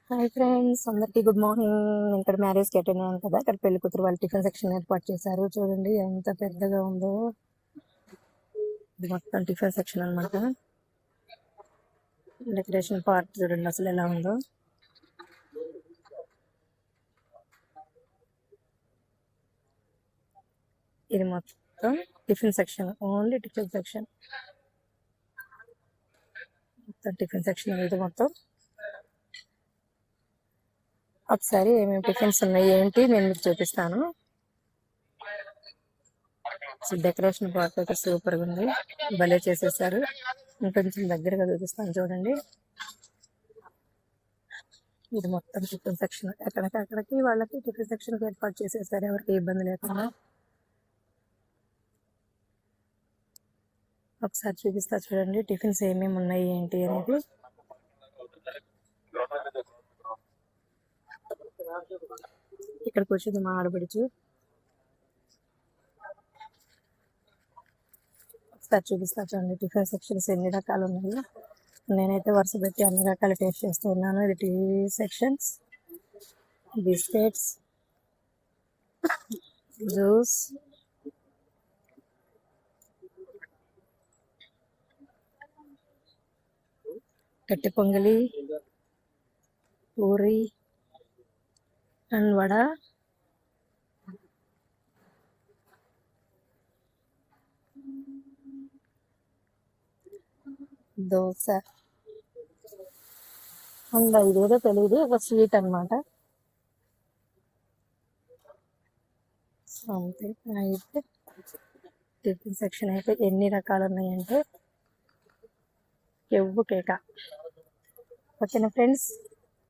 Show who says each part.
Speaker 1: Hi friends, అందరికీ good morning. ఇక్కడ మ్యారేజ్కి అటెండ్ అయ్యాను కదా, ఇక్కడ పెళ్లి కూతురు వాళ్ళు టిఫిన్ సెక్షన్ ఏర్పాటు చేశారు. చూడండి ఎంత పెద్దగా ఉందో. ఇది మొత్తం టిఫిన్ సెక్షన్ అన్నమాట. డెకరేషన్ పార్ట్ చూడండి అసలు ఎలా ఉందో. ఇది మొత్తం tiffin section, only tiffin section. మొత్తం టిఫిన్ సెక్షన్ ఇది మొత్తం. ఒకసారి ఏమేమి టిఫిన్స్ ఉన్నాయి ఏంటి నేను మీకు చూపిస్తాను. డెకరేషన్ పార్ట్ అయితే సూపర్గా ఉంది, భలే చేసేసారు. ఇంకొంచెం దగ్గరగా చూపిస్తాను చూడండి. ఇది మొత్తం టిఫిన్ సెక్షన్, అక్కడికి వాళ్ళకి టిఫిన్ సెక్షన్ ఏర్పాటు చేసేసారు, ఎవరికి ఇబ్బంది లేకుండా. ఒకసారి చూపిస్తా చూడండి టిఫిన్స్ ఏమేమి ఉన్నాయి ఏంటి అనేది. ఇక్కడికి వచ్చేది మా ఆడబడుచు. ఒకసారి చూపిస్తా చూడండి టిఫిన్ సెక్షన్స్ ఎన్ని రకాలు ఉన్నాయి. నేనైతే వరుస పెట్టి అన్ని రకాలు టేస్ట్ చేస్తూ ఉన్నాను. ఇది టీ సెక్షన్స్, బిస్కెట్స్, జ్యూస్, కట్టి పొంగలి, పూరి అండ్ వడ, దోశ అండ్ ఇదేదో తెలియదు, ఒక స్వీట్ అనమాట. అంతే. అయితే టిఫిన్ సెక్షన్ అయితే ఎన్ని రకాలు ఉన్నాయంటే ఎవ్వు కేక. ఓకేనా ఫ్రెండ్స్.